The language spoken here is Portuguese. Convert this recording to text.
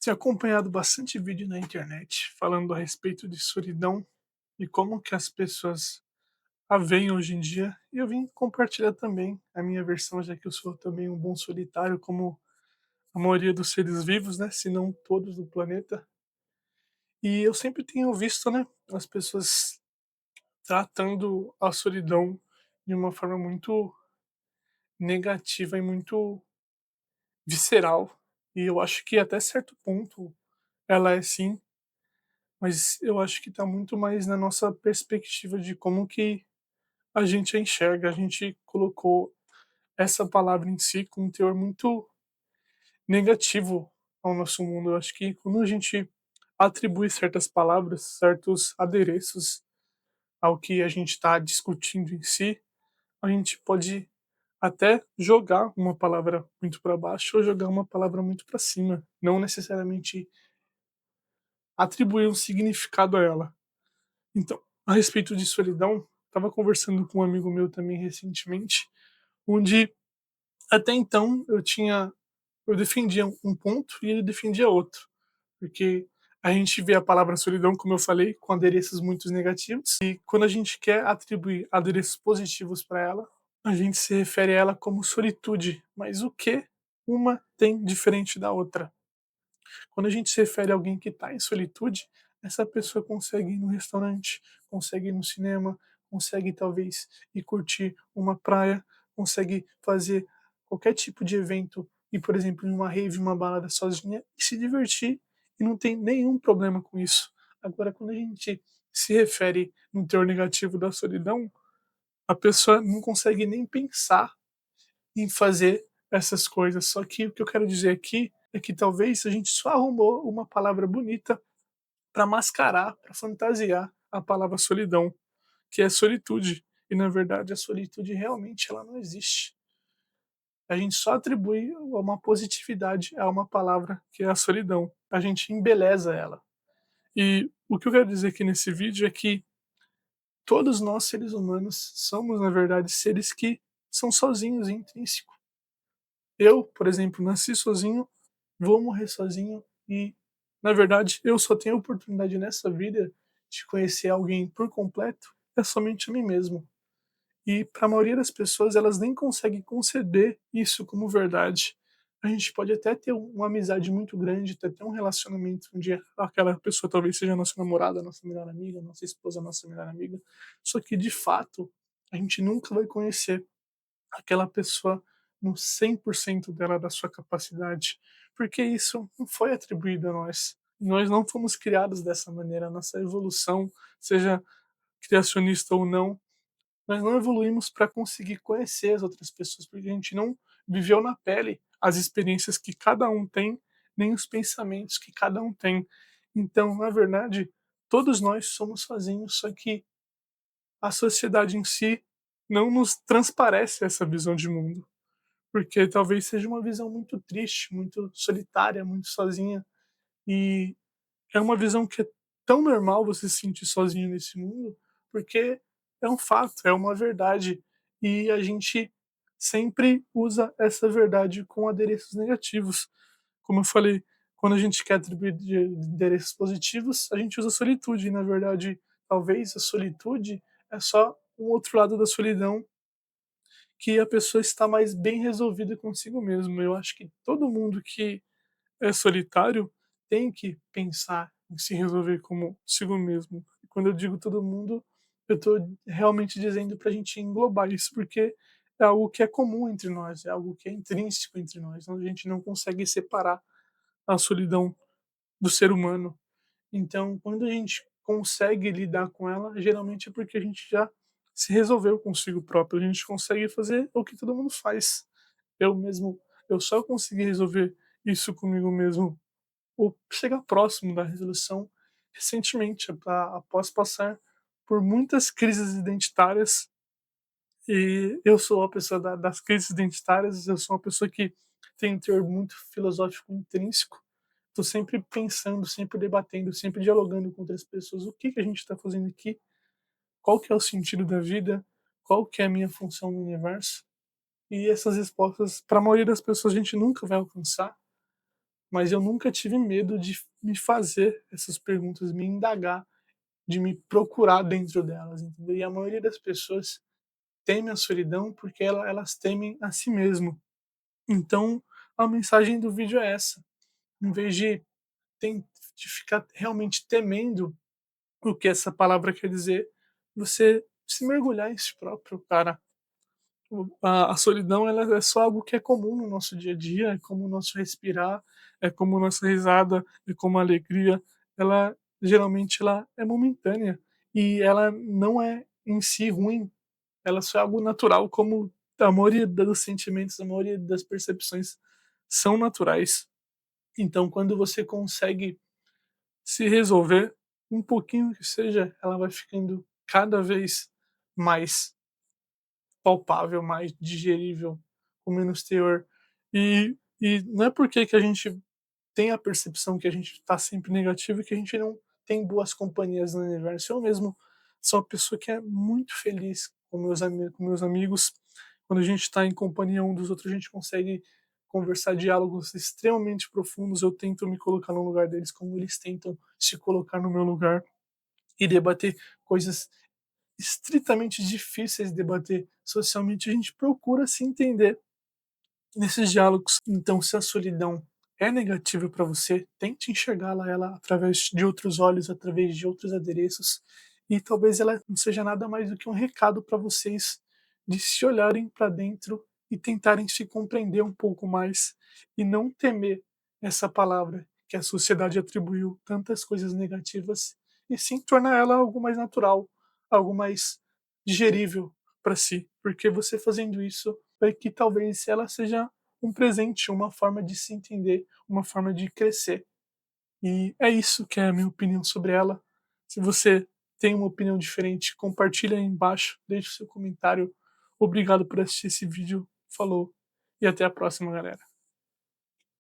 Tenho acompanhado bastante vídeo na internet falando a respeito de solidão e como que as pessoas a veem hoje em dia. E eu vim compartilhar também a minha versão, já que eu sou também um bom solitário, como a maioria dos seres vivos, né? Se não todos do planeta. E eu sempre tenho visto, né, as pessoas tratando a solidão de uma forma muito negativa e muito visceral. E eu acho que até certo ponto ela é sim. Mas eu acho que está muito mais na nossa perspectiva de como que a gente a enxerga. A gente colocou essa palavra em si com um teor muito negativo ao nosso mundo. Eu acho que quando a gente atribui certas palavras, certos adereços ao que a gente está discutindo em si, a gente pode até jogar uma palavra muito para baixo ou jogar uma palavra muito para cima, não necessariamente atribuir um significado a ela. Então, a respeito de solidão, estava conversando com um amigo meu também recentemente, onde até então eu defendia um ponto e ele defendia outro, porque a gente vê a palavra solidão, como eu falei, com adereços muito negativos, e quando a gente quer atribuir adereços positivos para ela, a gente se refere a ela como solitude. Mas o que uma tem diferente da outra? Quando a gente se refere a alguém que está em solitude, essa pessoa consegue ir no restaurante, consegue ir no cinema, consegue talvez ir curtir uma praia, consegue fazer qualquer tipo de evento, ir, por exemplo, em uma rave, uma balada sozinha e se divertir e não tem nenhum problema com isso. Agora, quando a gente se refere no teor negativo da solidão, a pessoa não consegue nem pensar em fazer essas coisas. Só que o que eu quero dizer aqui é que talvez a gente só arrumou uma palavra bonita para mascarar, para fantasiar a palavra solidão, que é solitude. E na verdade a solitude realmente ela não existe. A gente só atribui uma positividade a uma palavra que é a solidão. A gente embeleza ela. E o que eu quero dizer aqui nesse vídeo é que todos nós seres humanos somos na verdade seres que são sozinhos e intrínsecos. Eu, por exemplo, nasci sozinho, vou morrer sozinho e, na verdade, eu só tenho a oportunidade nessa vida de conhecer alguém por completo, é somente a mim mesmo. E para a maioria das pessoas, elas nem conseguem conceber isso como verdade. A gente pode até ter uma amizade muito grande, ter até um relacionamento onde aquela pessoa talvez seja nossa namorada, nossa melhor amiga, nossa esposa, nossa melhor amiga. Só que, de fato, a gente nunca vai conhecer aquela pessoa no 100% dela, da sua capacidade, porque isso não foi atribuído a nós. Nós não fomos criados dessa maneira, a nossa evolução, seja criacionista ou não, nós não evoluímos para conseguir conhecer as outras pessoas, porque a gente não viveu na pele as experiências que cada um tem, nem os pensamentos que cada um tem. Então, na verdade, todos nós somos sozinhos, só que a sociedade em si não nos transparece essa visão de mundo. Porque talvez seja uma visão muito triste, muito solitária, muito sozinha. E é uma visão que é tão normal você se sentir sozinho nesse mundo, porque é um fato, é uma verdade. E a gente sempre usa essa verdade com adereços negativos. Como eu falei, quando a gente quer atribuir adereços positivos, a gente usa solitude. E, na verdade, talvez a solitude é só um outro lado da solidão que a pessoa está mais bem resolvida consigo mesmo. Eu acho que todo mundo que é solitário tem que pensar em se resolver consigo mesmo. E quando eu digo todo mundo, eu estou realmente dizendo para a gente englobar isso, porque é algo que é comum entre nós, é algo que é intrínseco entre nós. A gente não consegue separar a solidão do ser humano. Então, quando a gente consegue lidar com ela, geralmente é porque a gente já se resolveu consigo próprio. A gente consegue fazer o que todo mundo faz. Eu mesmo, eu só consegui resolver isso comigo mesmo, ou chegar próximo da resolução recentemente, após passar por muitas crises identitárias. E eu sou uma pessoa das crises identitárias, eu sou uma pessoa que tem um teor muito filosófico intrínseco. Estou sempre pensando, sempre debatendo, sempre dialogando com outras pessoas. O que a gente está fazendo aqui? Qual que é o sentido da vida? Qual que é a minha função no universo? E essas respostas, para a maioria das pessoas, a gente nunca vai alcançar, mas eu nunca tive medo de me fazer essas perguntas, me indagar, de me procurar dentro delas, entendeu? E a maioria das pessoas teme a solidão porque elas temem a si mesmo. Então, a mensagem do vídeo é essa: em vez de, de ficar realmente temendo o que essa palavra quer dizer, você se mergulhar em si próprio, cara. A solidão ela é só algo que é comum no nosso dia a dia, é como o nosso respirar, é como nossa risada, é como a alegria. Ela geralmente ela é momentânea e ela não é em si ruim, ela só é algo natural, como a maioria dos sentimentos, a maioria das percepções são naturais. Então, quando você consegue se resolver, um pouquinho que seja, ela vai ficando cada vez mais palpável, mais digerível, com menos teor. E não é porque que a gente tem a percepção que a gente está sempre negativo que a gente não tem boas companhias no universo. Eu mesmo sou uma pessoa que é muito feliz com meus amigos. Quando a gente está em companhia um dos outros, a gente consegue conversar diálogos extremamente profundos. Eu tento me colocar no lugar deles, como eles tentam se colocar no meu lugar e debater coisas estritamente difíceis de debater socialmente. A gente procura se entender nesses diálogos. Então, se a solidão é negativa para você, tente enxergá-la ela através de outros olhos, através de outros adereços, e talvez ela não seja nada mais do que um recado para vocês de se olharem para dentro e tentarem se compreender um pouco mais e não temer essa palavra que a sociedade atribuiu tantas coisas negativas e sim tornar ela algo mais natural, algo mais digerível para si, porque você fazendo isso vai que talvez ela seja um presente, uma forma de se entender, uma forma de crescer. E é isso que é a minha opinião sobre ela. Se você tem uma opinião diferente, compartilha aí embaixo, deixe o seu comentário. Obrigado por assistir esse vídeo. Falou e até a próxima, galera.